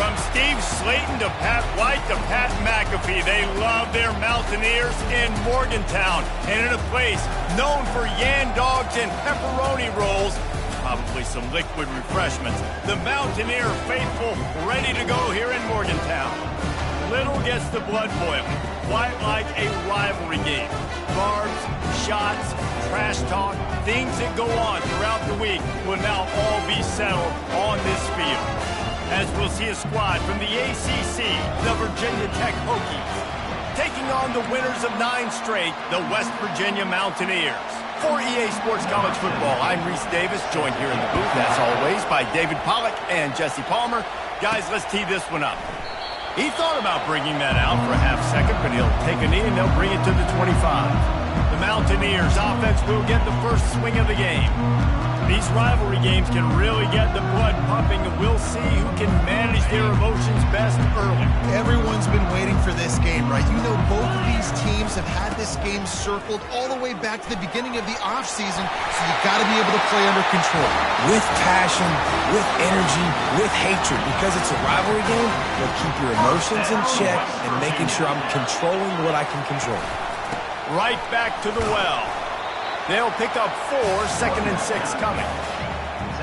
From Steve Slayton to Pat White to Pat McAfee, they love their Mountaineers in Morgantown. And in a place known for yan dogs and pepperoni rolls, probably some liquid refreshments, the Mountaineer faithful ready to go here in Morgantown. Little gets the blood boiling, quite like a rivalry game. Barbs, shots, trash talk, things that go on throughout the week will now all be settled on this field. As we'll see a squad from the ACC, the Virginia Tech Hokies, taking on the winners of 9 straight, the West Virginia Mountaineers. For EA Sports College Football, I'm Reese Davis, joined here in the booth, as always, by David Pollack and Jesse Palmer. Guys, let's tee this one up. He thought about bringing that out for a half second, but he'll take a knee and they'll bring it to the 25. The Mountaineers offense will get the first swing of the game. These rivalry games can really get the blood pumping, and we'll see who can manage their emotions best early. Everyone's been waiting for this game, right? You know, both of these teams have had this game circled all the way back to the beginning of the offseason, so you've got to be able to play under control. With passion, with energy, with hatred, because it's a rivalry game, you'll keep your emotions in check and making sure I'm controlling what I can control. Right back to the well. They'll pick up 4, 2nd and 6 coming.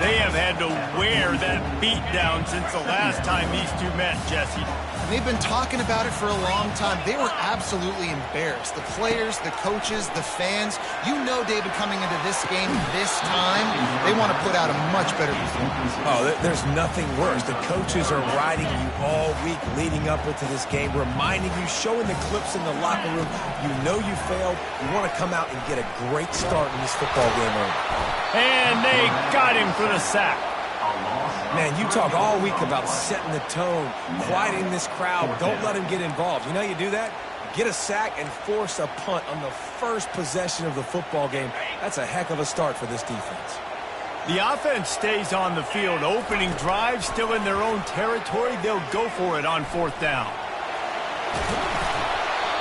They have had to wear that beat down since the last time these two met, Jesse. They've been talking about it for a long time. They were absolutely embarrassed. The players, the coaches, the fans. You know, David, coming into this game this time, they want to put out a much better performance. Oh, there's nothing worse. The coaches are riding you all week leading up into this game, reminding you, showing the clips in the locker room. You know you failed. You want to come out and get a great start in this football game early. And they got him for the sack. Man, you talk all week about setting the tone, quieting this crowd. Don't let him get involved. You know how you do that? Get a sack and force a punt on the first possession of the football game. That's a heck of a start for this defense. The offense stays on the field. Opening drive, still in their own territory. They'll go for it on 4th down.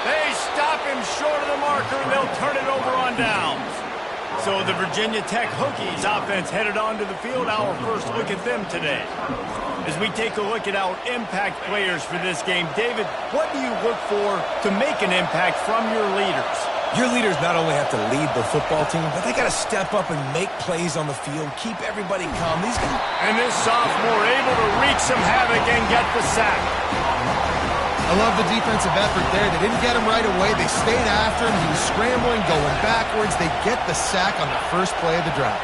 They stop him short of the marker, and they'll turn it over on downs. So the Virginia Tech Hokies offense headed onto the field. Our first look at them today. As we take a look at our impact players for this game, David, what do you look for to make an impact from your leaders? Your leaders not only have to lead the football team, but they got to step up and make plays on the field, keep everybody calm. These guys. And this sophomore able to wreak some havoc and get the sack. I love the defensive effort there. They didn't get him right away. They stayed after him. He was scrambling, going backwards. They get the sack on the first play of the drive.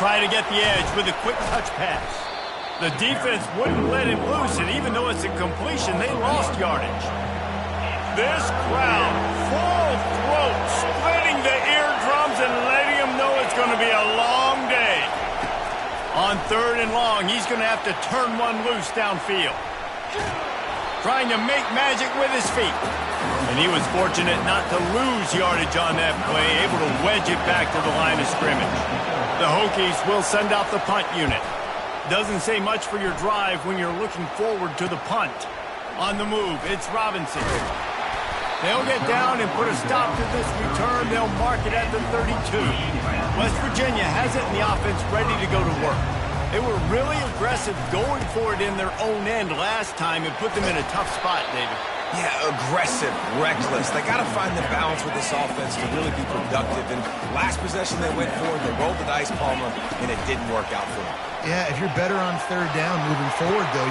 Trying to get the edge with a quick touch pass. The defense wouldn't let him loose, and even though it's a completion, they lost yardage. This crowd, full throat, splitting the eardrums and letting them know it's going to be a long day. On 3rd and long, he's going to have to turn one loose downfield. Trying to make magic with his feet. And he was fortunate not to lose yardage on that play, able to wedge it back to the line of scrimmage. The Hokies will send out the punt unit. Doesn't say much for your drive when you're looking forward to the punt. On the move, it's Robinson. They'll get down and put a stop to this return. They'll mark it at the 32. West Virginia has it in the offense ready to go to work. They were really aggressive going for it in their own end last time and put them in a tough spot, David. Yeah, aggressive, reckless. They got to find the balance with this offense to really be productive. And last possession they went for, they rolled the dice, Palmer, and it didn't work out for them. Yeah, if you're better on 3rd down moving forward, though.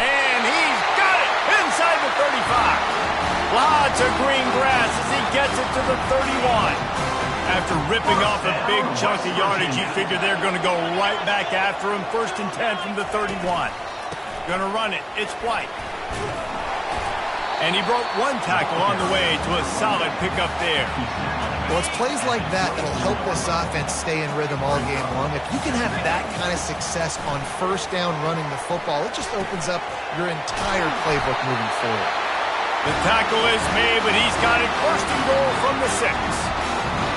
And he's got it inside the 35. Lots of green grass as he gets it to the 31. After ripping off a big chunk of yardage, you figure they're going to go right back after him. 1st and 10 from the 31. Going to run it. It's White. And he broke one tackle on the way to a solid pickup there. Well, it's plays like that that'll help this offense stay in rhythm all game long. If you can have that kind of success on 1st down running the football, it just opens up your entire playbook moving forward. The tackle is made, but he's got it 1st and goal from the 6.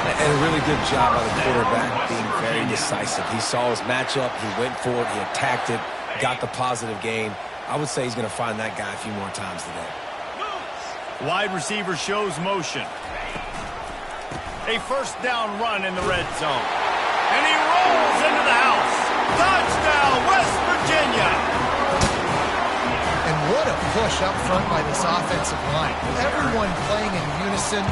And a really good job by the quarterback being very decisive. He saw his matchup, he went for it, he attacked it, got the positive gain. I would say he's going to find that guy a few more times today. Wide receiver shows motion. A 1st down run in the red zone. And he rolls into the house. Touchdown, West Virginia! And what a push up front by this offensive line. Everyone playing in unison,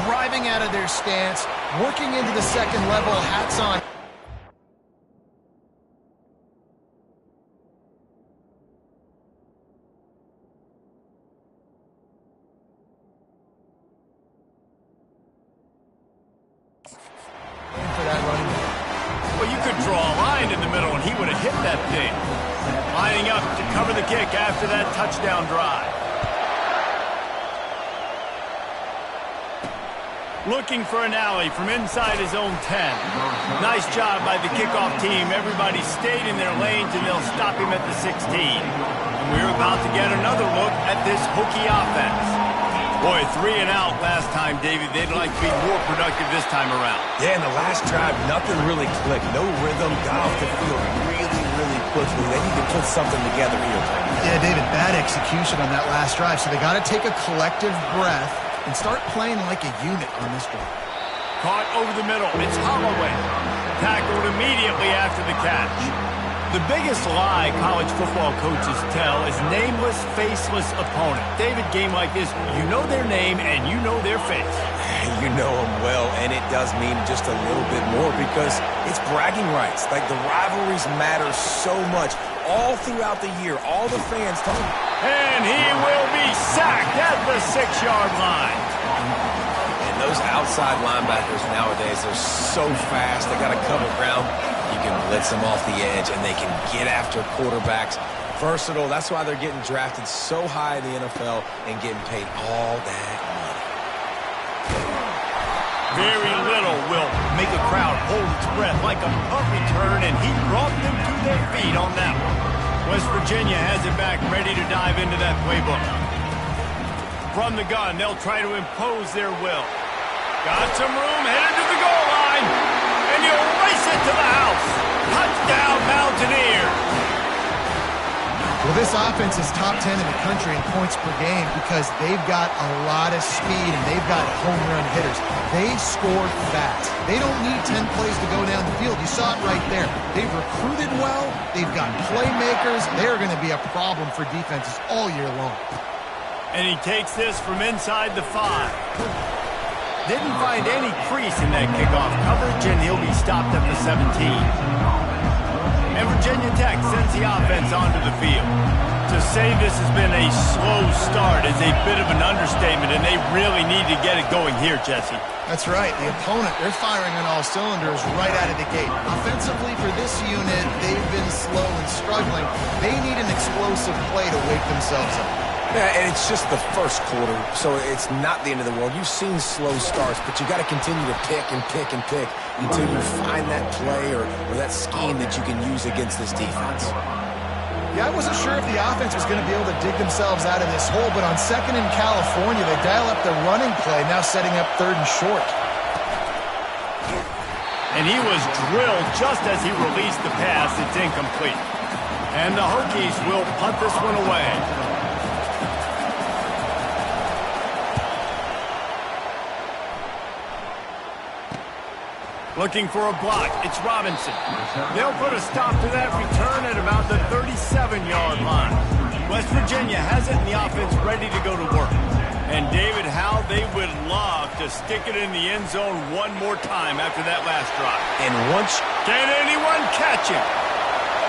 driving out of their stance, working into the 2nd level, hats on. For that running back. Well, you could draw a line in the middle and he would have hit that thing. Lining up to cover the kick after that touchdown drive. Looking for an alley from inside his own 10. Nice job by the kickoff team. Everybody stayed in their lanes and they'll stop him at the 16. And we're about to get another look at this Hokie offense. Boy, 3 and out last time, David. They'd like to be more productive this time around. Yeah, in the last drive, nothing really clicked. No rhythm, got off the field really quickly. They need to put something together here. Yeah, David, bad execution on that last drive. So they got to take a collective breath and start playing like a unit on this drive. Caught over the middle. It's Holloway. Tackled immediately after the catch. The biggest lie college football coaches tell is nameless, faceless opponent. David, game like this, you know their name and you know their face. You know them well, and it does mean just a little bit more because it's bragging rights. Like, the rivalries matter so much all throughout the year. All the fans tell him. And he will be sacked at the 6-yard line. And those outside linebackers nowadays, they're so fast. They got to cover ground. You can blitz them off the edge, and they can get after quarterbacks. Versatile. That's why they're getting drafted so high in the NFL and getting paid all that money. Very little will make a crowd hold its breath like a punt return, and he brought them to their feet on that one. West Virginia has it back, ready to dive into that playbook. From the gun, they'll try to impose their will. Got some room, headed to the goal line, and you'll race it to the house. Touchdown, Mountaineers. Well, this offense is top 10 in the country in points per game because they've got a lot of speed and they've got home run hitters. They score fast. They don't need 10 plays to go down the field. You saw it right there. They've recruited well. They've got playmakers. They're going to be a problem for defenses all year long. And he takes this from inside the 5. Didn't find any crease in that kickoff coverage, and he'll be stopped at the 17. And Virginia Tech sends the offense onto the field. To say this has been a slow start is a bit of an understatement, and they really need to get it going here, Jesse. That's right. The opponent, they're firing on all cylinders right out of the gate. Offensively, for this unit, they've been slow and struggling. They need an explosive play to wake themselves up. Yeah, and it's just the first quarter, so it's not the end of the world. You've seen slow starts, but you got to continue to pick and pick and pick until you find that play or that scheme that you can use against this defense. Yeah, I wasn't sure if the offense was going to be able to dig themselves out of this hole, but on second in California, they dial up the running play, now setting up third and short. And he was drilled just as he released the pass. It's incomplete. And the Hokies will punt this one away. Looking for a block. It's Robinson. They'll put a stop to that return at about the 37-yard line. West Virginia has it in the offense ready to go to work. And David, how they would love to stick it in the end zone one more time after that last drive. And once... Can anyone catch him?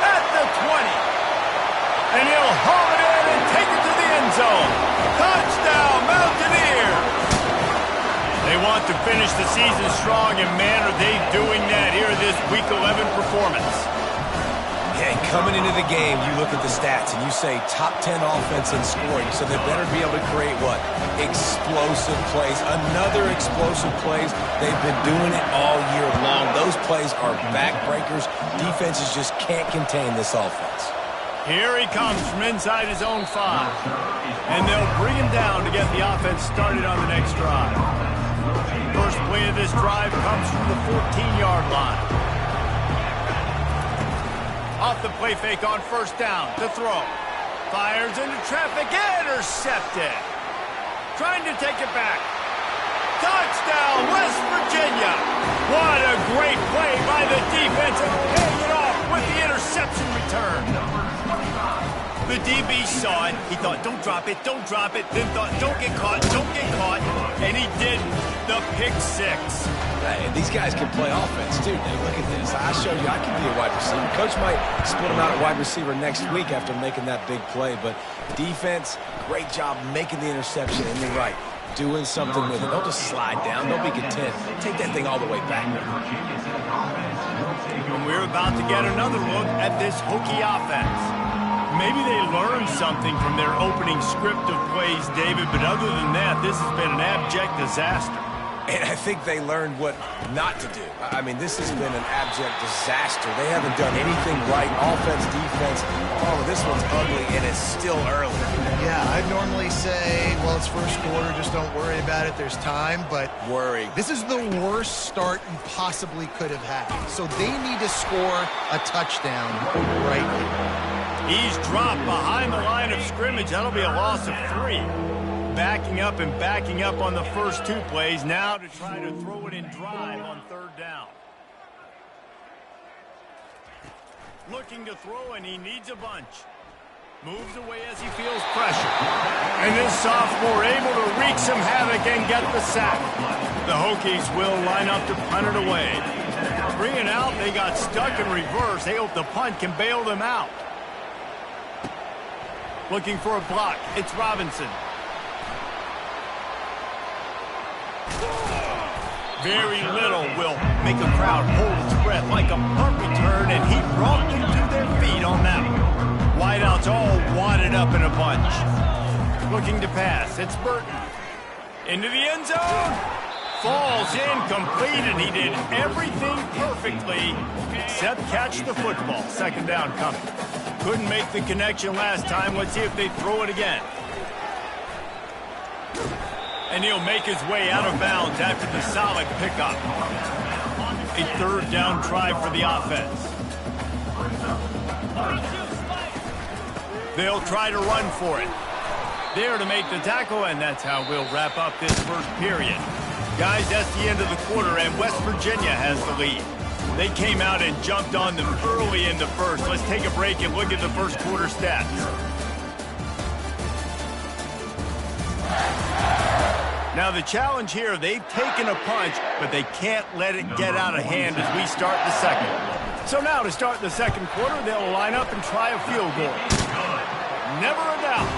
At the 20. And he'll haul it in and take it to the end zone. Touchdown, Mountaineers! They want to finish the season strong, and man, are they doing that here in this Week 11 performance. Yeah, coming into the game, you look at the stats, and you say top 10 offense in scoring, so they better be able to create what? Explosive plays. Another explosive plays. They've been doing it all year long. Those plays are backbreakers. Defenses just can't contain this offense. Here he comes from inside his own 5. And they'll bring him down to get the offense started on the next drive. First play of this drive comes from the 14-yard line. Off the play fake on first down to throw. Fires into traffic, intercepted. Trying to take it back. Touchdown, West Virginia. What a great play by the defense, and paying it off with the interception return. The DB saw it. He thought, don't drop it, don't drop it. Then thought, don't get caught, don't get caught. And he didn't. The pick 6. And these guys can play offense, too. Now, look at this. I showed you I can be a wide receiver. Coach might split him out at wide receiver next week after making that big play. But defense, great job making the interception. And you're right, doing something with it. Don't just slide down. Don't be content. Take that thing all the way back. And we're about to get another look at this Hokie offense. Maybe they learned something from their opening script of plays, David, but other than that, this has been an abject disaster. And I think they learned what not to do. I mean, this has been an abject disaster. They haven't done anything right. Offense, defense. Oh, this one's ugly, and it's still early. Yeah, I'd normally say, well, it's first quarter, just don't worry about it. There's time, but worry. This is the worst start you possibly could have had. So they need to score a touchdown right here. He's dropped behind the line of scrimmage. That'll be a loss of 3. Backing up and backing up on the first 2 plays. Now to try to throw it in drive on third down. Looking to throw, and he needs a bunch. Moves away as he feels pressure. And this sophomore able to wreak some havoc and get the sack. The Hokies will line up to punt it away. Bring it out. They got stuck in reverse. They hope the punt can bail them out. Looking for a block. It's Robinson. Very little will make a crowd hold its breath like a punt return, and he brought them to their feet on that one. Wideouts all wadded up in a bunch. Looking to pass. It's Burton. Into the end zone. Falls incomplete, and he did everything perfectly except catch the football. Second down coming. Couldn't make the connection last time. Let's see if they throw it again. And he'll make his way out of bounds after the solid pickup. A third down try for the offense. They'll try to run for it. There to make the tackle, and that's how we'll wrap up this first period. Guys, that's the end of the quarter, and West Virginia has the lead. They came out and jumped on them early in the first. Let's take a break and look at the first quarter stats. Now the challenge here, they've taken a punch, but they can't let it get out of hand as we start the second. So now to start the second quarter, they'll line up and try a field goal. never a doubt.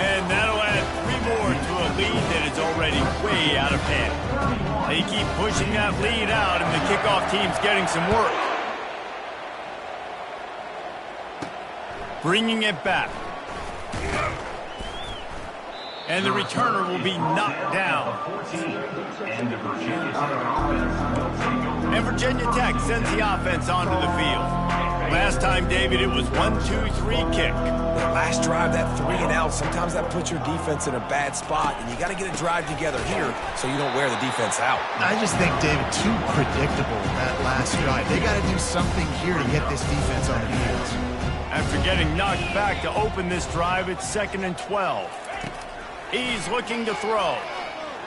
And that'll add 3 more to a lead that is already way out of hand. They keep pushing that lead out, and the kickoff team's getting some work. Bringing it back. And the returner will be knocked down. And Virginia Tech sends the offense onto the field. Last time, David, it was 1-2-3 kick. That last drive, that 3 and out, sometimes that puts your defense in a bad spot, and you got to get a drive together here so you don't wear the defense out. I just think, David, too predictable that last drive. They got to do something here to get this defense on the field. After getting knocked back to open this drive, it's 2nd and 12. He's looking to throw.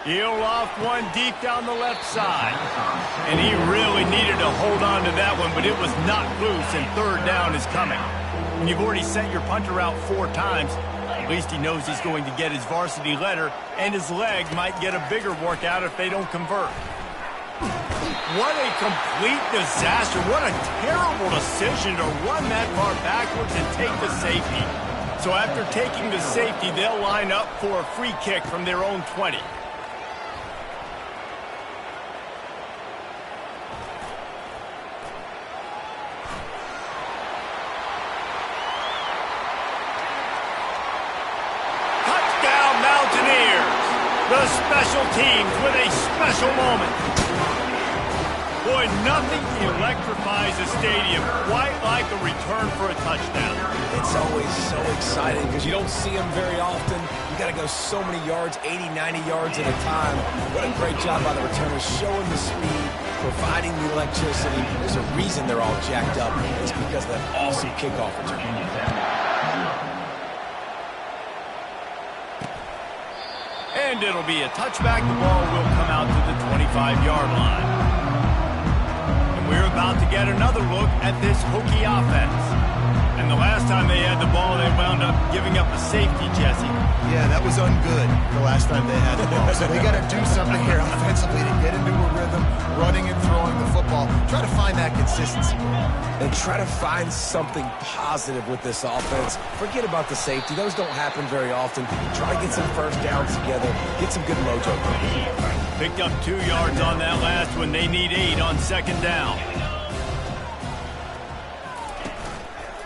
He'll loft one deep down the left side. And he really needed to hold on to that one, but it was knocked loose, and 3rd down is coming. When you've already sent your punter out 4 times, at least he knows he's going to get his varsity letter, and his leg might get a bigger workout if they don't convert. What a complete disaster. What a terrible decision to run that far backwards and take the safety. So after taking the safety, they'll line up for a free kick from their own 20. Touchdown, Mountaineers! The special teams with a special moment. Boy, nothing electrifies a stadium quite like a return for a touchdown. It's always so exciting because you don't see them very often. You got to go so many yards, 80, 90 yards at a time. What a great job by the returners, showing the speed, providing the electricity. There's a reason they're all jacked up. It's because of that awesome kickoff return. And it'll be a touchback. The ball will come out to the 25-yard line. We're about to get another look at this Hokie offense. And the last time they had the ball, they wound up giving up a safety, Jesse. Yeah, that was ungood the last time they had the ball. So they got to do something here offensively to get into a rhythm, running and throwing the football. Try to find that consistency. And try to find something positive with this offense. Forget about the safety. Those don't happen very often. Try to get some first downs together. Get some good mojo. Picked up 2 yards on that last one. They need 8 on 2nd down.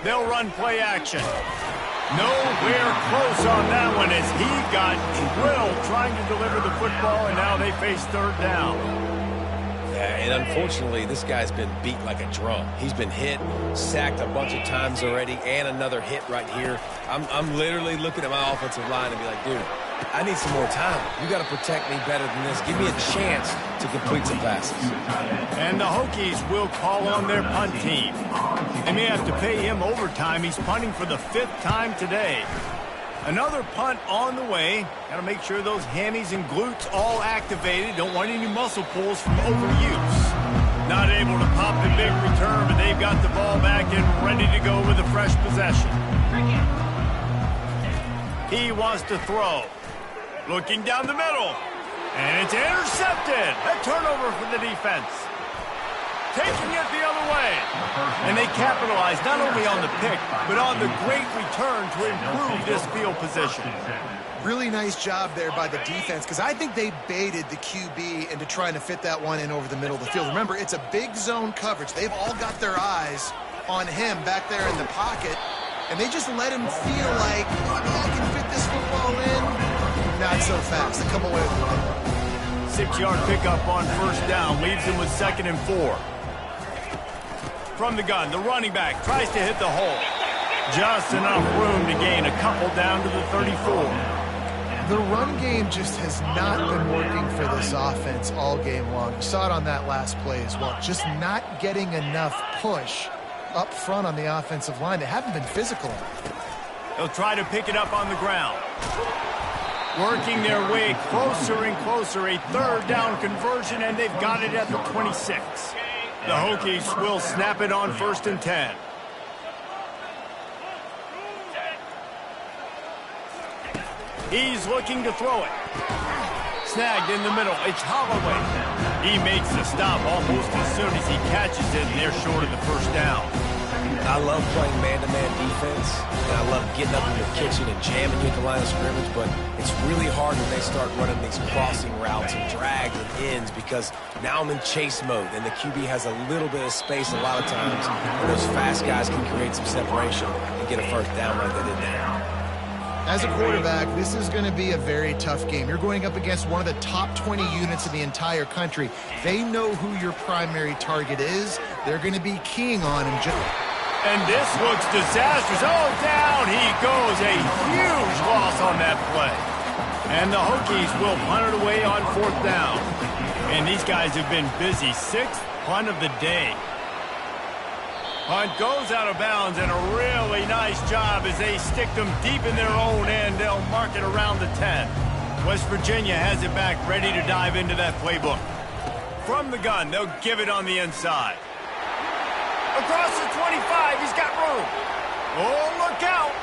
They'll run play action. Nowhere close on that one as he got drilled trying to deliver the football, and now they face 3rd down. Yeah, and unfortunately, this guy's been beat like a drum. He's been hit, sacked a bunch of times already, and another hit right here. I'm literally looking at my offensive line and be like, dude, I need some more time. You got to protect me better than this. Give me a chance to complete some passes. And the Hokies will call on their punt team. They may have to pay him overtime. He's punting for the 5th time today. Another punt on the way. Got to make sure those hammies and glutes all activated. Don't want any muscle pulls from overuse. Not able to pop the big return, but they've got the ball back and ready to go with a fresh possession. He wants to throw. Looking down the middle. And it's intercepted. A turnover for the defense. Taking it the other way. And they capitalize not only on the pick, but on the great return to improve this field position. Really nice job there by the defense, because I think they baited the QB into trying to fit that one in over the middle of the field. Remember, it's a big zone coverage. They've all got their eyes on him back there in the pocket, and they just let him feel like, maybe I can fit this football in. Not so fast. They come away with it. 6-yard pickup on 1st down. Leaves him with 2nd and 4. From the gun, the running back tries to hit the hole. Just enough room to gain a couple down to the 34. The run game just has not been working for this offense all game long. You saw it on that last play as well. Just not getting enough push up front on the offensive line. They haven't been physical. They'll try to pick it up on the ground. Working their way closer and closer. A 3rd down conversion, and they've got it at the 26. The Hokies will snap it on 1st and 10. He's looking to throw it. Snagged in the middle. It's Holloway. He makes the stop almost as soon as he catches it, and they're short of the 1st down. I love playing man-to-man defense, and I love getting up in the kitchen and jamming you at the line of scrimmage, but it's really hard when they start running these crossing routes and drags and ends because now I'm in chase mode, and the QB has a little bit of space a lot of times, and those fast guys can create some separation and get a first down like they did there. As a quarterback, this is going to be a very tough game. You're going up against one of the top 20 units in the entire country. They know who your primary target is. They're going to be keying on him. And this looks disastrous. Oh, down he goes. A huge loss on that play. And the Hokies will punt it away on 4th down. And these guys have been busy. 6th punt of the day. Punt goes out of bounds, and a really nice job as they stick them deep in their own end. They'll mark it around the 10. West Virginia has it back, ready to dive into that playbook. From the gun, they'll give it on the inside. Across the 25, he's got room. Oh, look out.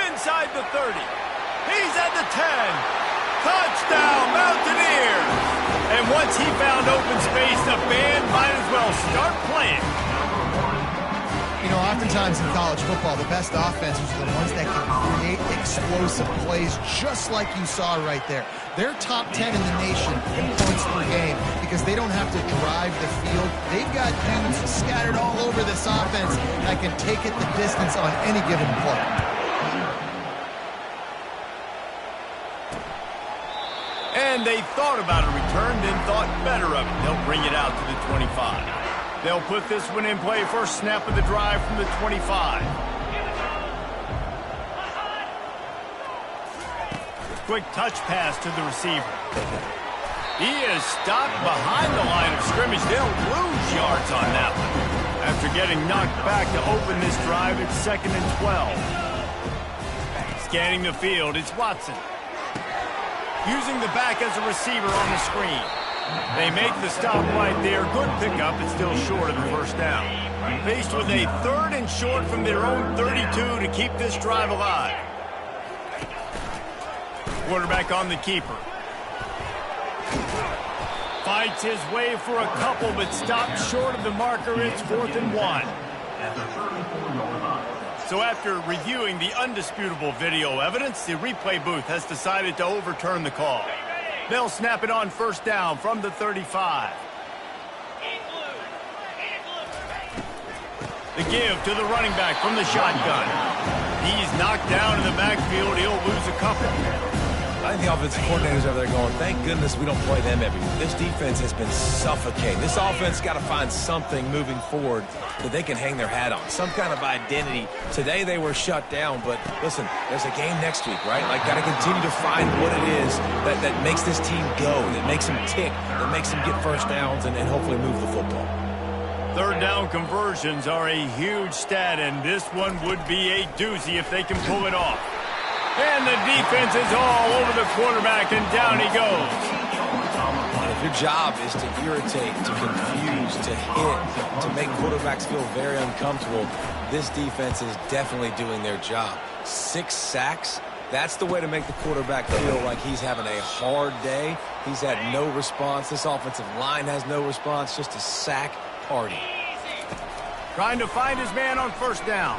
Inside the 30. He's at the 10. Touchdown, Mountaineers. And once he found open space, the band might as well start playing. You know, oftentimes in college football, the best offenses are the ones that can create explosive plays just like you saw right there. They're top 10 in the nation in points per game because they don't have to drive the field. They've got dudes scattered all over this offense that can take it the distance on any given play. And they thought about a return, then thought better of it. They'll bring it out to the 25. They'll put this one in play, first snap of the drive from the 25. Quick touch pass to the receiver. He is stopped behind the line of scrimmage. They'll lose yards on that one. After getting knocked back to open this drive, it's 2nd and 12. Scanning the field, it's Watson. Using the back as a receiver on the screen. They make the stop right there. Good pickup. It's still short of the first down. Faced with a 3rd and short from their own 32 to keep this drive alive. Quarterback on the keeper. Fights his way for a couple, but stopped short of the marker. It's 4th and 1. So after reviewing the undisputable video evidence, the replay booth has decided to overturn the call. They'll snap it on first down from the 35. The give to the running back from the shotgun. He's knocked down in the backfield. He'll lose a couple. I think the offensive coordinators over there going, thank goodness we don't play them every week. This defense has been suffocating. This offense got to find something moving forward that they can hang their hat on, some kind of identity. Today they were shut down, but listen, there's a game next week, right? Like, got to continue to find what it is that makes this team go, that makes them tick, that makes them get first downs and hopefully move the football. 3rd down conversions are a huge stat, and this one would be a doozy if they can pull it off. And the defense is all over the quarterback, and down he goes. If your job is to irritate, to confuse, to hit, to make quarterbacks feel very uncomfortable, this defense is definitely doing their job. 6 sacks, that's the way to make the quarterback feel like he's having a hard day. He's had no response. This offensive line has no response, just a sack party. Trying to find his man on first down.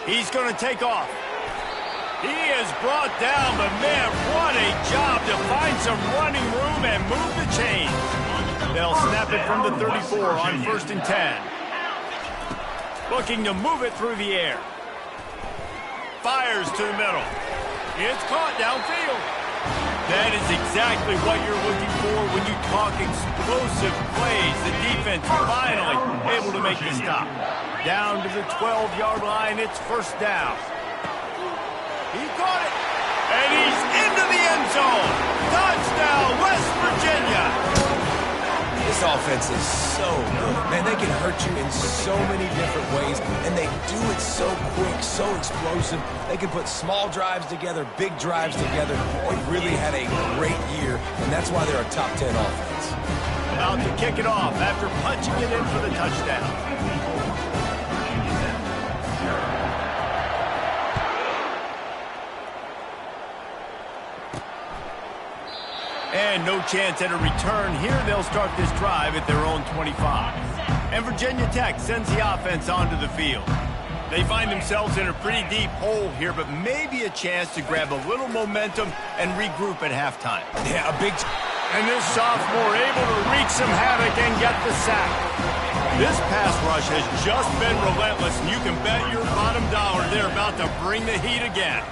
He's going to take off. He is brought down, but man, what a job to find some running room and move the chains. They'll snap it from the 34 on 1st and 10. Looking to move it through the air. Fires to the middle. It's caught downfield. That is exactly what you're looking for when you talk explosive plays. The defense finally able to make the stop. Down to the 12-yard line, it's first down. He caught it, and he's into the end zone. Touchdown, West Virginia. This offense is so good. Man, they can hurt you in so many different ways, and they do it so quick, so explosive. They can put small drives together, big drives together. They've really had a great year, and that's why they're a top 10 offense. About to kick it off after punching it in for the touchdown. And no chance at a return here. They'll start this drive at their own 25. And Virginia Tech sends the offense onto the field. They find themselves in a pretty deep hole here, but maybe a chance to grab a little momentum and regroup at halftime. Yeah, a big... And this sophomore able to wreak some havoc and get the sack. This pass rush has just been relentless, and you can bet your bottom dollar they're about to bring the heat again.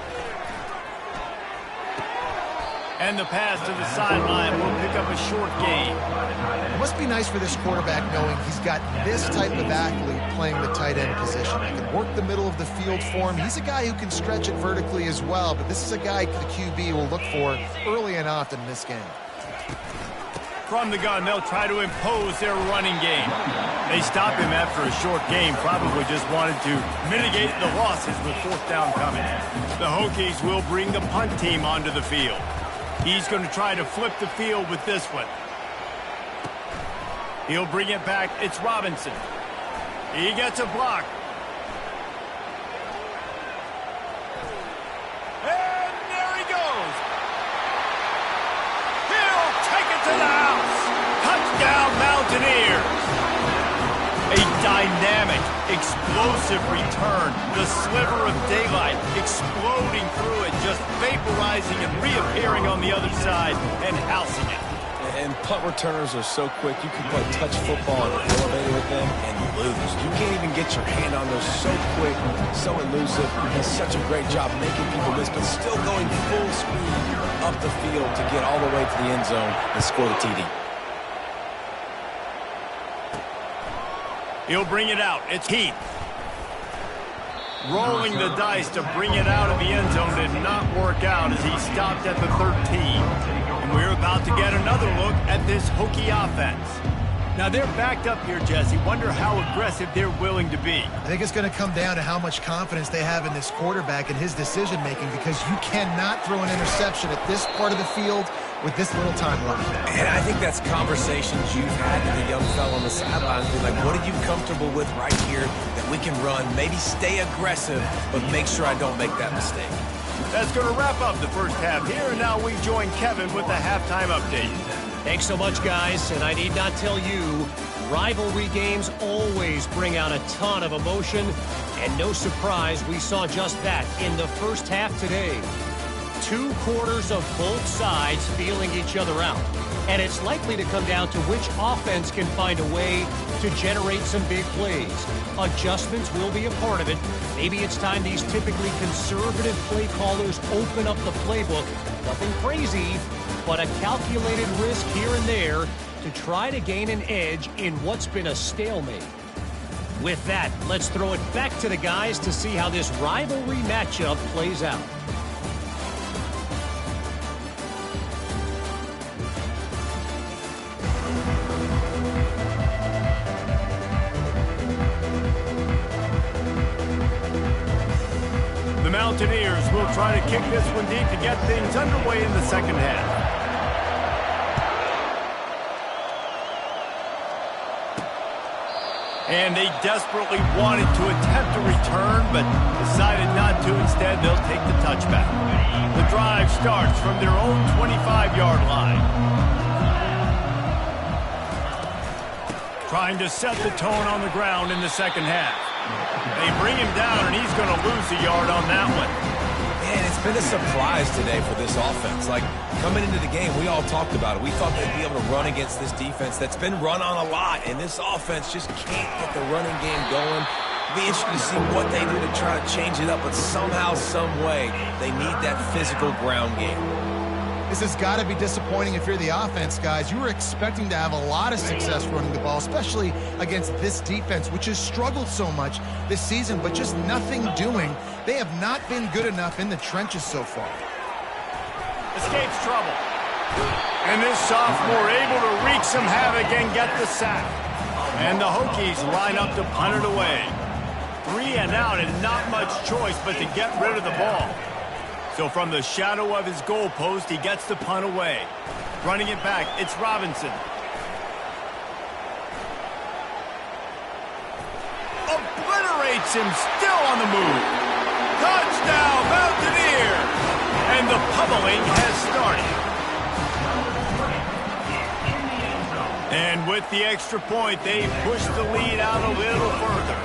And the pass to the sideline will pick up a short gain. It must be nice for this quarterback knowing he's got this type of athlete playing the tight end position. He can work the middle of the field for him. He's a guy who can stretch it vertically as well, but this is a guy the QB will look for early and often in this game. From the gun, they'll try to impose their running game. They stop him after a short game, probably just wanted to mitigate the losses with fourth down coming. The Hokies will bring the punt team onto the field. He's going to try to flip the field with this one. He'll bring it back. It's Robinson. He gets a block. And there he goes. He'll take it to the house. Touchdown, Mountaineers. A dynamic, explosive return. The sliver of daylight exploding through it, just vaporizing and reappearing on the other side and housing it. And punt returners are so quick. You can play touch football in an elevator with them and lose. You can't even get your hand on those. So quick, so elusive. He does such a great job making people miss, but still going full speed up the field to get all the way to the end zone and score the TD. He'll bring it out. It's Heath. Rolling the dice to bring it out of the end zone did not work out as he stopped at the 13. And we're about to get another look at this Hokie offense. Now they're backed up here, Jesse. Wonder how aggressive they're willing to be. I think it's going to come down to how much confidence they have in this quarterback and his decision-making, because you cannot throw an interception at this part of the field with this little time left. And I think that's conversations you've had with the young fellow on the sidelines. Be like, what are you comfortable with right here that we can run? Maybe stay aggressive, but make sure I don't make that mistake. That's going to wrap up the first half here, and now we join Kevin with the halftime update. Thanks so much, guys, and I need not tell you, rivalry games always bring out a ton of emotion, and no surprise, we saw just that in the first half today. 2 quarters of both sides feeling each other out, and it's likely to come down to which offense can find a way to generate some big plays. Adjustments will be a part of it. Maybe it's time these typically conservative play callers open up the playbook. Nothing crazy, but a calculated risk here and there to try to gain an edge in what's been a stalemate. With that, let's throw it back to the guys to see how this rivalry matchup plays out. The Mountaineers will try to kick this one deep to get things underway in the second half. And they desperately wanted to attempt a return, but decided not to. Instead, they'll take the touchback. The drive starts from their own 25-yard line. Trying to set the tone on the ground in the second half. They bring him down, and he's going to lose a yard on that one. Man, it's been a surprise today for this offense. Like, coming into the game, we all talked about it. We thought they'd be able to run against this defense that's been run on a lot, and this offense just can't get the running game going. It'll be interesting to see what they do to try to change it up, but somehow, some way, they need that physical ground game. This has got to be disappointing if you're the offense, guys. You were expecting to have a lot of success running the ball, especially against this defense, which has struggled so much this season, but just nothing doing. They have not been good enough in the trenches so far. Escapes trouble. And this sophomore able to wreak some havoc and get the sack. And the Hokies line up to punt it away. 3 and out, and not much choice but to get rid of the ball. So from the shadow of his goalpost, he gets the punt away. Running it back, it's Robinson. Obliterates him, still on the move. Touchdown, Mountaineers! And the pummeling has started. And with the extra point, they push the lead out a little further.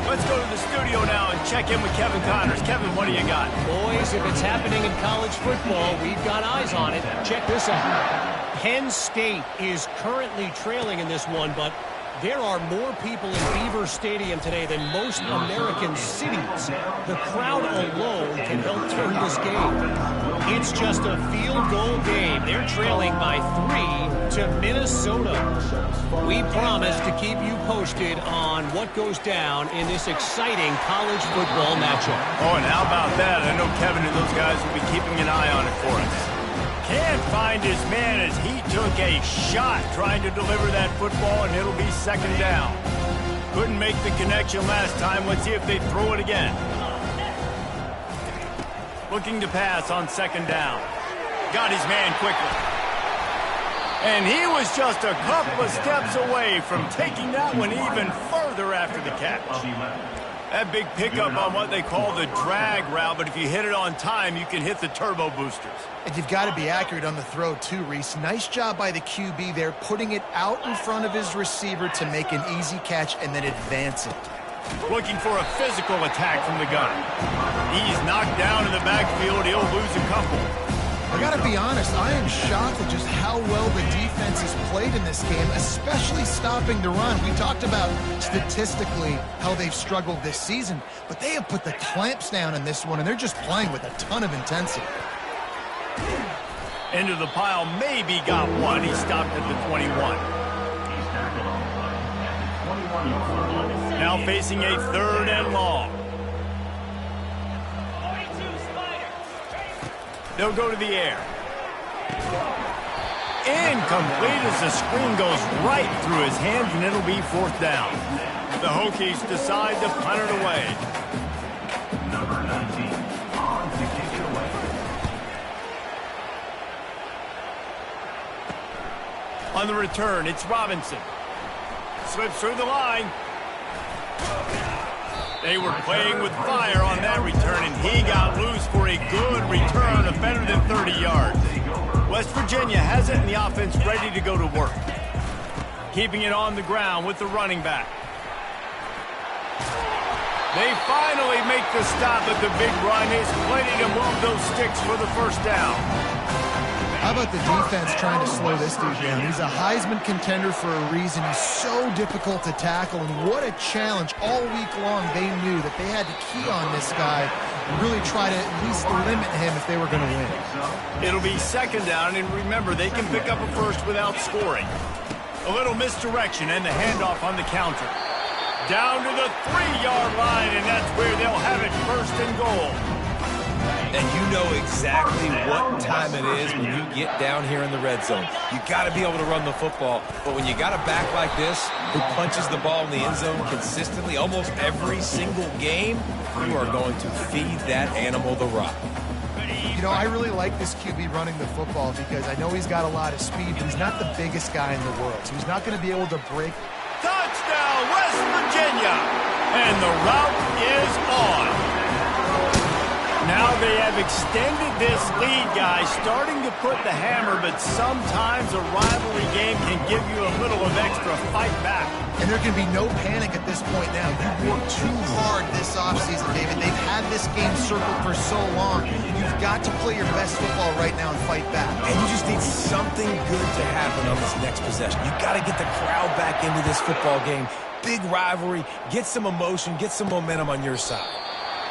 Let's go to the studio now and check in with Kevin Connors. Kevin, what do you got? Boys, if it's happening in college football, we've got eyes on it. Check this out. Penn State is currently trailing in this one, but there are more people in Beaver Stadium today than most American cities. The crowd alone can help turn this game. It's just a field goal game. They're trailing by 3 to Minnesota. We promise to keep you posted on what goes down in this exciting college football matchup. Oh, and how about that? I know Kevin and those guys will be keeping an eye on it for us. Can't find his man as he took a shot trying to deliver that football, and it'll be second down. Couldn't make the connection last time. Let's see if they throw it again. Looking to pass on second down. Got his man quickly. And he was just a couple of steps away from taking that one even further after the catch. That big pickup on what they call the drag route, but if you hit it on time, you can hit the turbo boosters. And you've got to be accurate on the throw too, Reese. Nice job by the QB there, putting it out in front of his receiver to make an easy catch and then advance it. Looking for a physical attack from the gun. He's knocked down in the backfield. He'll lose a couple. I got to be honest, I am shocked at just how well the defense has played in this game, especially stopping the run. We talked about statistically how they've struggled this season, but they have put the clamps down in this one, and they're just playing with a ton of intensity. Into the pile, maybe got one. He stopped at the 21. Now facing a third and long. They'll go to the air. Incomplete as the screen goes right through his hands, and it'll be fourth down. The Hokies decide to punt it away. Number 19 on to kick it away. On the return, it's Robinson. Slips through the line. They were playing with fire on that return, and he got loose for a good return of better than 30 yards. West Virginia has it, and the offense ready to go to work. Keeping it on the ground with the running back. They finally make the stop at the big run. It's plenty to move those sticks for the first down. How about the defense trying to slow this dude down? He's a Heisman contender for a reason. He's so difficult to tackle, and what a challenge. All week long, they knew that they had to key on this guy and really try to at least limit him if they were going to win. It'll be second down, and remember, they can pick up a first without scoring. A little misdirection and the handoff on the counter. Down to the 3-yard line, and that's where they'll have it first and goal. And you know exactly what time it is when you get down here in the red zone. You got to be able to run the football, but when you got a back like this who punches the ball in the end zone consistently almost every single game, you are going to feed that animal the rock. You know, I really like this QB running the football because I know he's got a lot of speed, but he's not the biggest guy in the world, so he's not going to be able to break. Touchdown, West Virginia! And the route is on. Now they have extended this lead, guys, starting to put the hammer, but sometimes a rivalry game can give you a little of extra fight back. And there can be no panic at this point now. You've worked too hard this offseason, David. They've had this game circled for so long. You've got to play your best football right now and fight back. And you just need something good to happen on this next possession. You got to get the crowd back into this football game. Big rivalry, get some emotion, get some momentum on your side.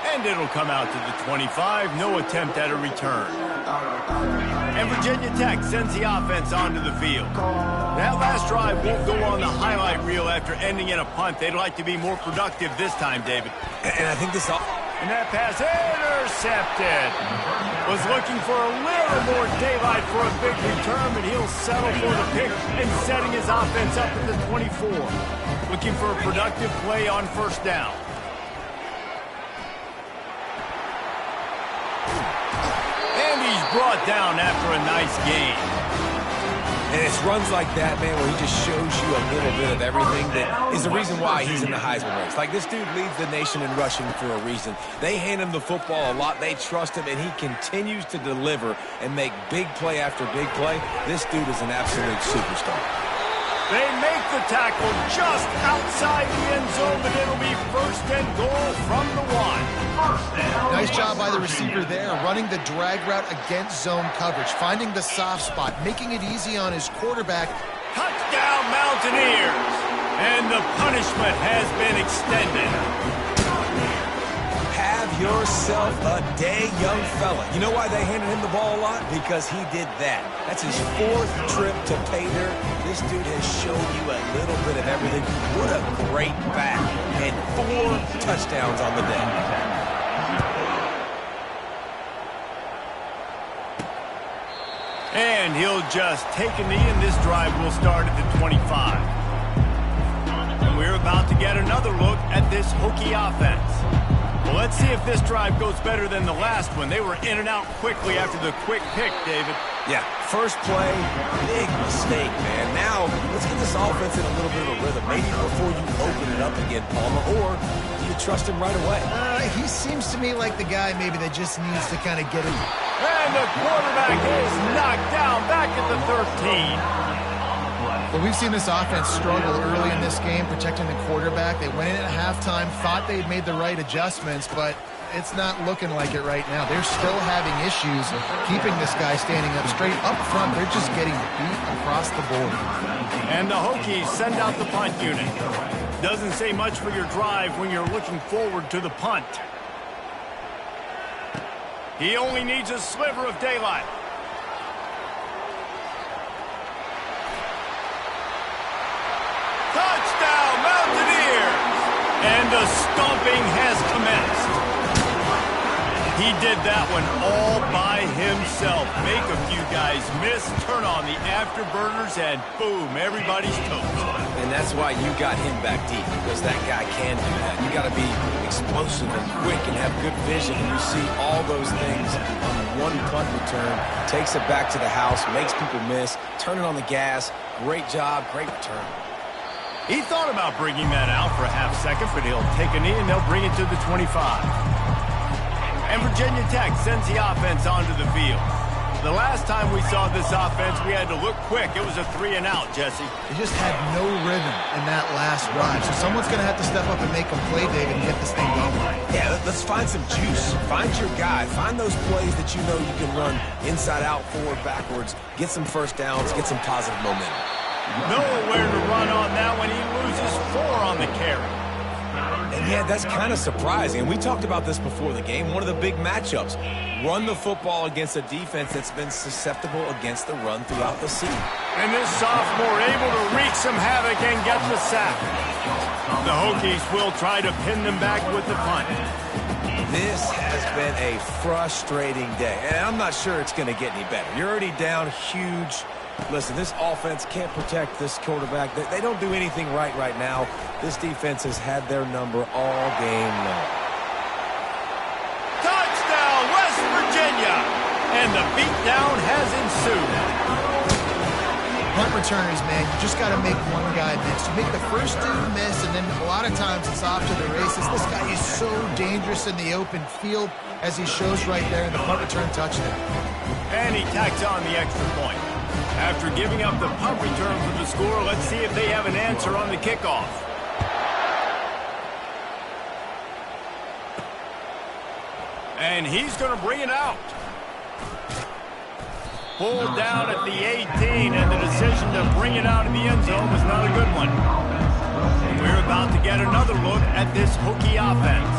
And it'll come out to the 25. No attempt at a return. And Virginia Tech sends the offense onto the field. That last drive won't go on the highlight reel after ending in a punt. They'd like to be more productive this time, David. And I think this... And that pass intercepted. Was looking for a little more daylight for a big return, but he'll settle for the pick and setting his offense up at the 24. Looking for a productive play on first down. Brought down after a nice game. And it's runs like that, man, where he just shows you a little bit of everything that is the reason why he's in the Heisman race. Like, this dude leads the nation in rushing for a reason. They hand him the football a lot. They trust him, and he continues to deliver and make big play after big play. This dude is an absolute superstar. They make the tackle just outside the end zone, but it'll be first and goal from the 1. Nice job by the receiver there, running the drag route against zone coverage, finding the soft spot, making it easy on his quarterback. Touchdown, Mountaineers! And the punishment has been extended. Have yourself a day, young fella. You know why they handed him the ball a lot? Because he did that. That's his 4th trip to pay dirt. This dude has shown you a little bit of everything. What a great back. And 4 touchdowns on the day. And he'll just take a knee, and this drive will start at the 25. And we're about to get another look at this Hokie offense. Well, let's see if this drive goes better than the last one. They were in and out quickly after the quick pick, David. Yeah, first play, big mistake, man. Now, let's get this offense in a little bit of a rhythm. Maybe before you open it up again, Palmer, or do you trust him right away? He seems to me like the guy maybe that just needs to kind of get it. And the quarterback is knocked down back at the 13. Well, we've seen this offense struggle early in this game, protecting the quarterback. They went in at halftime, thought they'd made the right adjustments, but it's not looking like it right now. They're still having issues keeping this guy standing up straight. Up front, they're just getting beat across the board. And the Hokies send out the punt unit. Doesn't say much for your drive when you're looking forward to the punt. He only needs a sliver of daylight. Touchdown, Mountaineers! And the stomping has commenced. He did that one all by himself. Make a few guys miss, turn on the afterburners, and boom, everybody's toast. And that's why you got him back deep, because that guy can do that. You got to be explosive and quick and have good vision. And you see all those things on one punt return. Takes it back to the house, makes people miss, turning on the gas. Great job, great return. He thought about bringing that out for a half second, but he'll take a knee and they'll bring it to the 25. And Virginia Tech sends the offense onto the field. The last time we saw this offense, we had to look quick. It was a 3 and out, Jesse. They just had no rhythm in that last drive. So someone's going to have to step up and make a play, David, and get this thing going. Yeah, let's find some juice. Find your guy. Find those plays that you know you can run inside out, forward, backwards. Get some first downs. Get some positive momentum. Nowhere to run on that when he loses 4 on the carry. And yeah, that's kind of surprising. And we talked about this before the game. One of the big matchups. Run the football against a defense that's been susceptible against the run throughout the season. And this sophomore able to wreak some havoc and get the sack. The Hokies will try to pin them back with the punt. This has been a frustrating day. And I'm not sure it's going to get any better. You're already down huge. Listen, this offense can't protect this quarterback. They don't do anything right now. This defense has had their number all game long. Touchdown, West Virginia! And the beatdown has ensued. Punt returners, man, you just got to make one guy miss. You make the first 2 miss, and then a lot of times it's off to the races. This guy is so dangerous in the open field, as he shows right there in the punt return touchdown. And he tacks on the extra point. After giving up the punt return for the score, let's see if they have an answer on the kickoff. And he's going to bring it out. Pulled down at the 18, and the decision to bring it out of the end zone was not a good one. And we're about to get another look at this Hokie offense.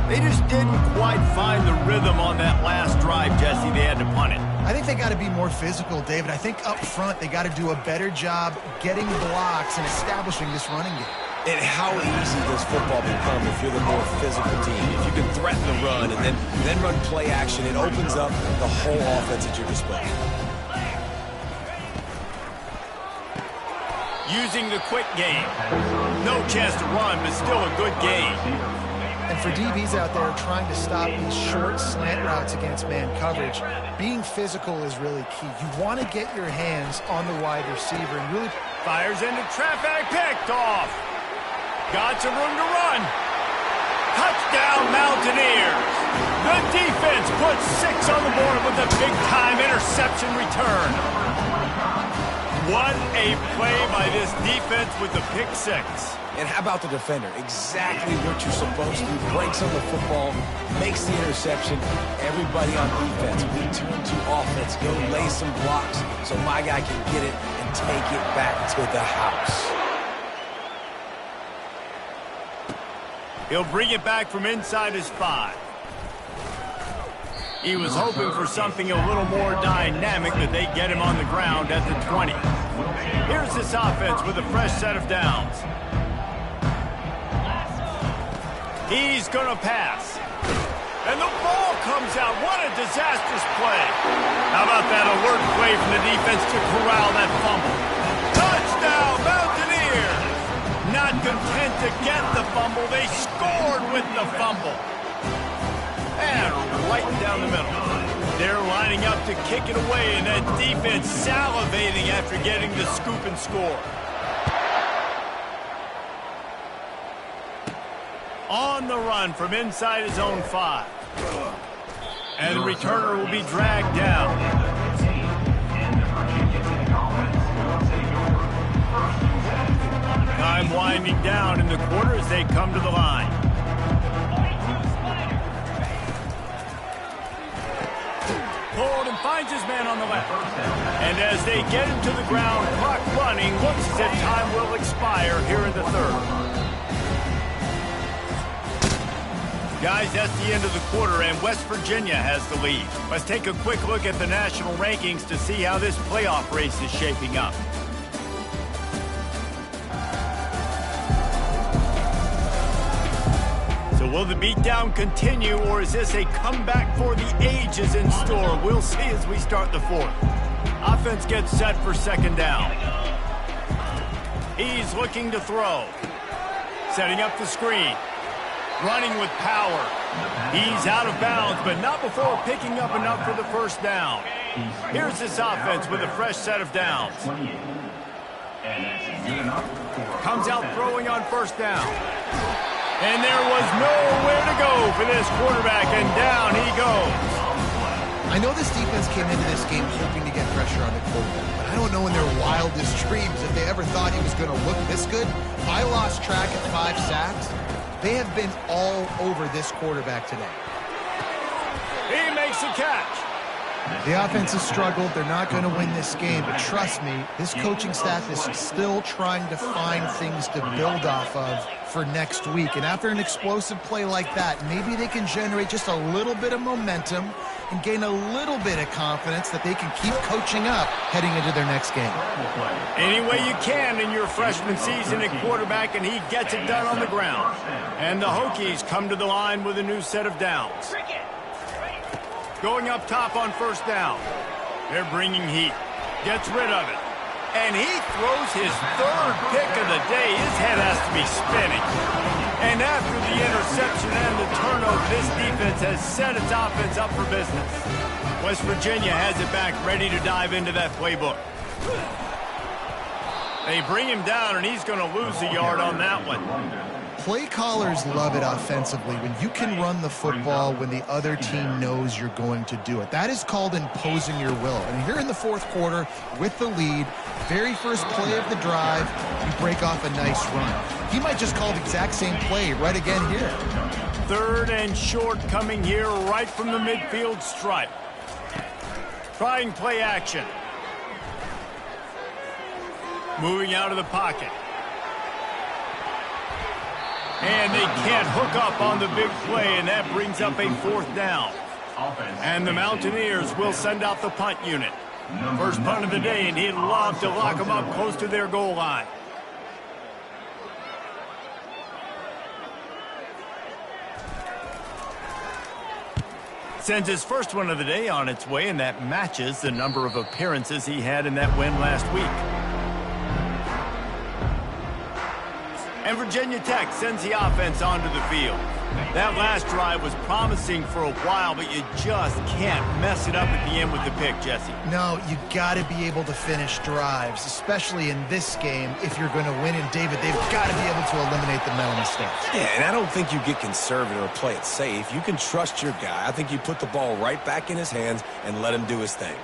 They just didn't quite find the rhythm on that last drive, Jesse. They had to punt it. I think they got to be more physical, David. I think up front they got to do a better job getting blocks and establishing this running game. And how easy does football become if you're the more physical team? If you can threaten the run and then run play action, it opens up the whole offense at your disposal. Using the quick game. No chance to run, but still a good game. And for DBs out there trying to stop these short slant routes against man coverage, being physical is really key. You want to get your hands on the wide receiver and really... Fires into traffic, picked off. Got some room to run. Touchdown, Mountaineers. The defense puts 6 on the board with a big-time interception return. What a play by this defense with the pick six. And how about the defender? Exactly what you're supposed to. Breaks on the football, makes the interception. Everybody on defense, return to offense. Go lay some blocks so my guy can get it and take it back to the house. He'll bring it back from inside his 5. He was hoping for something a little more dynamic, but they get him on the ground at the 20. Here's this offense with a fresh set of downs. He's going to pass. And the ball comes out. What a disastrous play. How about that alert play from the defense to corral that fumble? Touchdown, Mountaineers! Not content to get the fumble, they scored with the fumble. And right down the middle. They're lining up to kick it away, and that defense salivating after getting the scoop and score. On the run from inside his own 5. And the returner will be dragged down. Time winding down in the quarter as they come to the line. Hold and finds his man on the left. And as they get him to the ground, clock running, looks as if time will expire here in the third. Guys, that's the end of the quarter, and West Virginia has the lead. Let's take a quick look at the national rankings to see how this playoff race is shaping up. So will the beatdown continue, or is this a comeback for the ages in store? We'll see as we start the fourth. Offense gets set for second down. He's looking to throw. Setting up the screen. Running with power. He's out of bounds, but not before picking up enough for the first down. Here's this offense with a fresh set of downs. Comes out throwing on first down. And there was nowhere to go for this quarterback, and down he goes. I know this defense came into this game hoping to get pressure on the quarterback, but I don't know in their wildest dreams if they ever thought he was going to look this good. I lost track at 5 sacks. They have been all over this quarterback today. He makes the catch. The offense has struggled. They're not going to win this game, but trust me, this coaching staff is still trying to find things to build off of for next week. And after an explosive play like that, maybe they can generate just a little bit of momentum and gain a little bit of confidence that they can keep coaching up heading into their next game. Any way you can in your freshman season at quarterback, and he gets it done on the ground. And the Hokies come to the line with a new set of downs. Going up top on first down. They're bringing heat. Gets rid of it. And he throws his third pick of the day. His head has to be spinning. And after the interception and the turnover, this defense has set its offense up for business. West Virginia has it back, ready to dive into that playbook. They bring him down, and he's going to lose a yard on that one. Play callers love it offensively when you can run the football when the other team knows you're going to do it. That is called imposing your will. And here in the fourth quarter with the lead, very first play of the drive, you break off a nice run. He might just call the exact same play right again here. Third and short coming here right from the midfield stripe. Trying play action. Moving out of the pocket. And they can't hook up on the big play, and that brings up a fourth down. And the Mountaineers will send out the punt unit. First punt of the day, and he'd love to lock them up close to their goal line. Sends his first one of the day on its way, and that matches the number of appearances he had in that win last week. And Virginia Tech sends the offense onto the field. That last drive was promising for a while, but you just can't mess it up at the end with the pick, Jesse. No, you got to be able to finish drives, especially in this game if you're going to win. And, David, they've got to be able to eliminate the mental mistakes. Yeah, and I don't think you get conservative or play it safe. You can trust your guy. I think you put the ball right back in his hands and let him do his thing.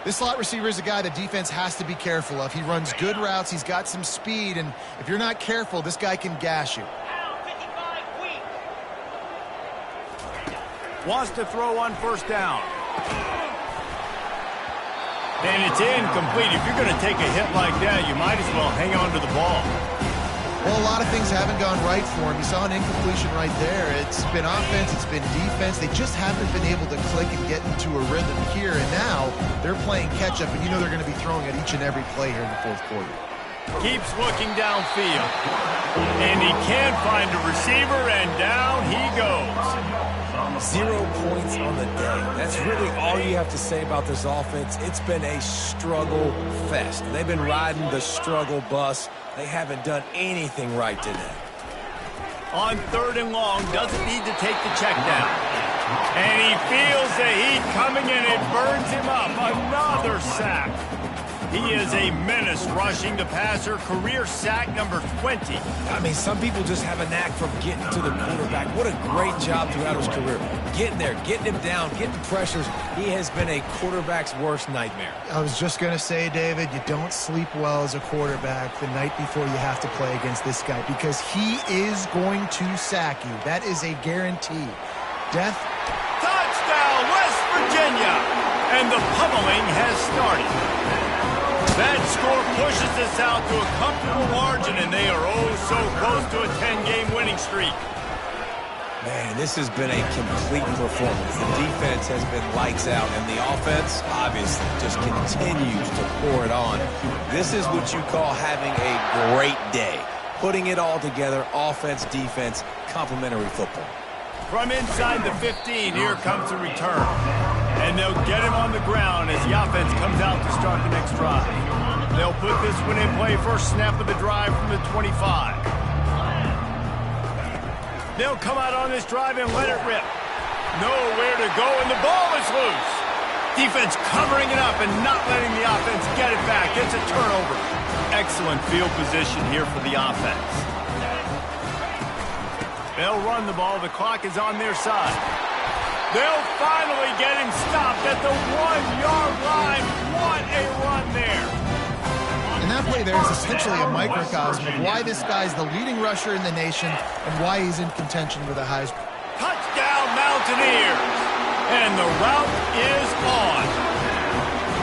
This slot receiver is a guy the defense has to be careful of. He runs good routes. He's got some speed, and if you're not careful, this guy can gash you. Wants to throw on first down. And it's incomplete. If you're going to take a hit like that, you might as well hang on to the ball. Well, a lot of things haven't gone right for him. You saw an incompletion right there. It's been offense, it's been defense. They just haven't been able to click and get into a rhythm here. And now they're playing catch-up, and you know they're going to be throwing at each and every play here in the fourth quarter. Keeps looking downfield. And he can't find a receiver, and down he goes. 0 points on the day. That's really all you have to say about this offense. It's been a struggle fest. They've been riding the struggle bus. They haven't done anything right today. On 3rd and long, doesn't need to take the check down. And he feels the heat coming, and it burns him up. Another sack. He is a menace rushing the passer. Career sack number 20. I mean, some people just have a knack for getting to the quarterback. What a great job throughout his career. Getting there, getting him down, getting pressures. He has been a quarterback's worst nightmare. I was just going to say, David, you don't sleep well as a quarterback the night before you have to play against this guy because he is going to sack you. That is a guarantee. Death. Touchdown, West Virginia. And the pummeling has started. That score pushes us out to a comfortable margin, and they are oh so close to a 10-game winning streak. Man, this has been a complete performance. The defense has been lights out, and the offense, obviously, just continues to pour it on. This is what you call having a great day. Putting it all together, offense, defense, complementary football. From inside the 15, here comes the return. And they'll get him on the ground as the offense comes out to start the next drive. They'll put this one in play first snap of the drive from the 25. They'll come out on this drive and let it rip. Nowhere to go, and the ball is loose. Defense covering it up and not letting the offense get it back. It's a turnover. Excellent field position here for the offense. They'll run the ball. The clock is on their side. They'll finally get him stopped at the 1-yard line. What a run there. And that play there is essentially a microcosm of why this guy's the leading rusher in the nation and why he's in contention with a Heisman. Touchdown, Mountaineers. And the route is on.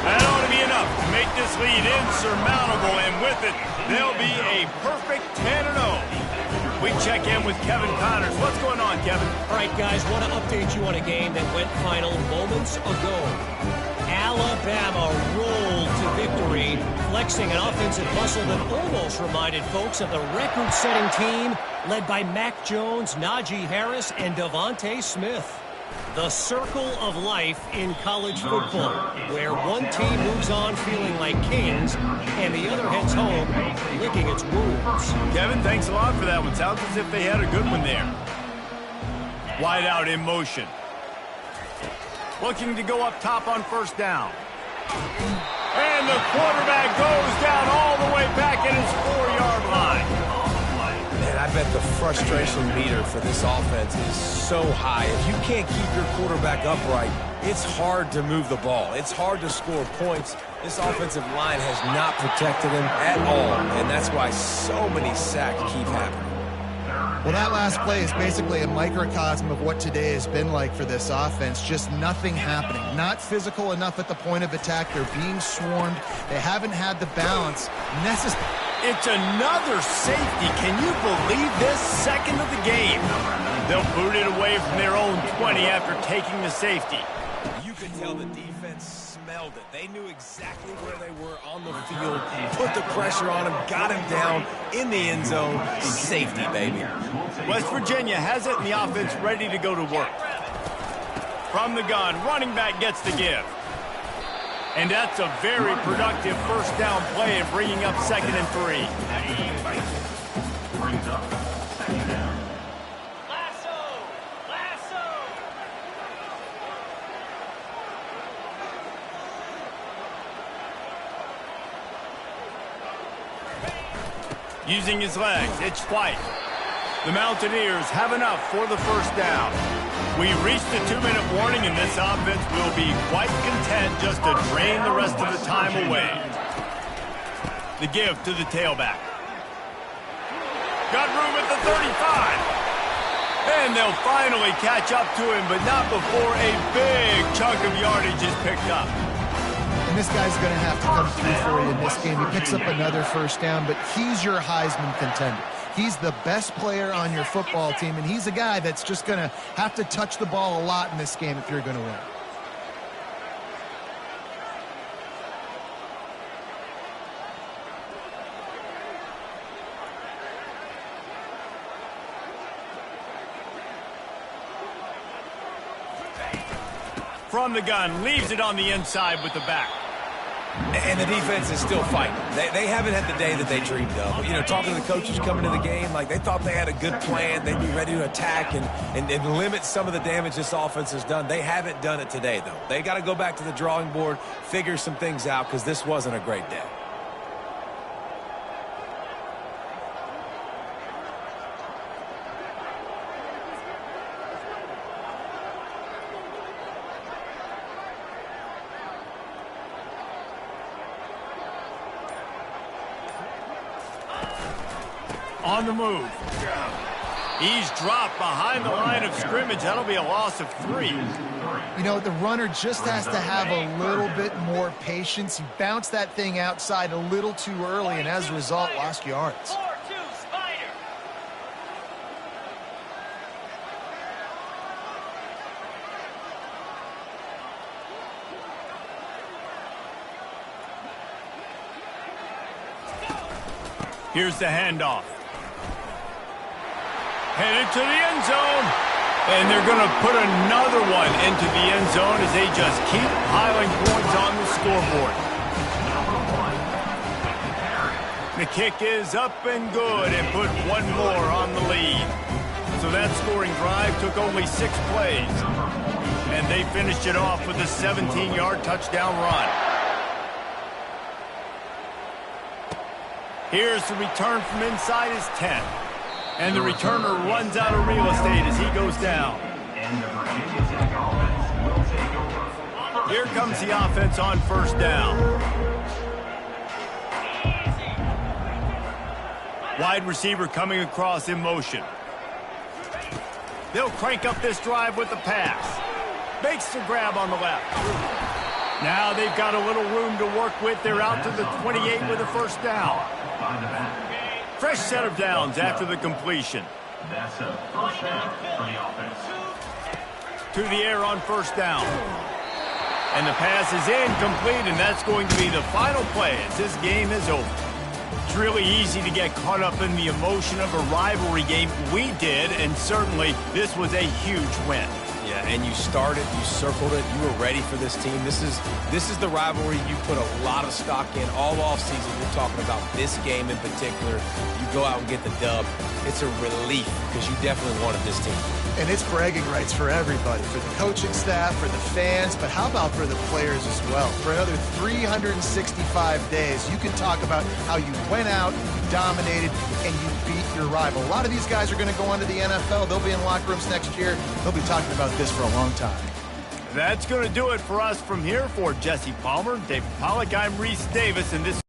That ought to be enough to make this lead insurmountable, and with it, they'll be a perfect 10-0. We check in with Kevin Connors. What's going on, Kevin? All right, guys, want to update you on a game that went final moments ago. Alabama rolled to victory, flexing an offensive muscle that almost reminded folks of the record-setting team led by Mac Jones, Najee Harris, and Devontae Smith. The circle of life in college football, where one team moves on feeling like kings and the other heads home licking its wounds. Kevin, thanks a lot for that one. Sounds as if they had a good one there. Wide out in motion. Looking to go up top on first down. And the quarterback goes down all the way back at his 4-yard line. Man, I bet the frustration meter for this offense is so high. If you can't keep your quarterback upright, it's hard to move the ball. It's hard to score points. This offensive line has not protected him at all, and that's why so many sacks keep happening. Well, that last play is basically a microcosm of what today has been like for this offense. Just nothing happening. Not physical enough at the point of attack. They're being swarmed. They haven't had the balance necessary. It's another safety. Can you believe this? Second of the game. They'll boot it away from their own 20 after taking the safety. You could tell the defense smelled it. They knew exactly where they were on the field, put the pressure on him, got him down in the end zone. Safety, baby. West Virginia has it, and the offense ready to go to work. From the gun, running back gets the give. And that's a very productive first down play and bringing up 2nd and 3. Using his legs, it's White. The Mountaineers have enough for the first down. We reached the 2-minute warning, and this offense will be quite content just to drain the rest of the time away. The give to the tailback. Got room at the 35. And they'll finally catch up to him, but not before a big chunk of yardage is picked up. And this guy's going to have to come through for you in this game. He picks up another first down, but he's your Heisman contender. He's the best player on your football team, and he's a guy that's just going to have to touch the ball a lot in this game if you're going to win. From the gun, leaves it on the inside with the back. And the defense is still fighting. They haven't had the day that they dreamed of. You know, talking to the coaches coming to the game, like they thought they had a good plan. They'd be ready to attack and limit some of the damage this offense has done. They haven't done it today, though. They got to go back to the drawing board, figure some things out, because this wasn't a great day. On the move. He's dropped behind the line of scrimmage. That'll be a loss of 3. You know, the runner just has to have a little bit more patience. He bounced that thing outside a little too early, and as a result, lost yards. Here's the handoff. Headed to the end zone. And they're going to put another one into the end zone as they just keep piling points on the scoreboard. The kick is up and good and put one more on the lead. So that scoring drive took only 6 plays. And they finished it off with a 17-yard touchdown run. Here's the return from inside his 10. And the returner runs out of real estate as he goes down. Here comes the offense on first down. Wide receiver coming across in motion. They'll crank up this drive with the pass. Makes the grab on the left. Now they've got a little room to work with. They're out to the 28 with a first down. Fresh set of downs after the completion. That's a first down for the offense. To the air on first down. And the pass is incomplete, and that's going to be the final play as this game is over. It's really easy to get caught up in the emotion of a rivalry game. We did, and certainly this was a huge win. Yeah, and you started, you circled it, you were ready for this team. This is the rivalry you put a lot of stock in all offseason. You're talking about this game in particular. You go out and get the dub. It's a relief because you definitely wanted this team. And it's bragging rights for everybody, for the coaching staff, for the fans, but how about for the players as well? For another 365 days, you can talk about how you went out, you dominated, and you beat your rival. A lot of these guys are going to go on to the NFL. They'll be in locker rooms next year. They'll be talking about this for a long time. That's going to do it for us from here. For Jesse Palmer, David Pollack, I'm Reese Davis, and this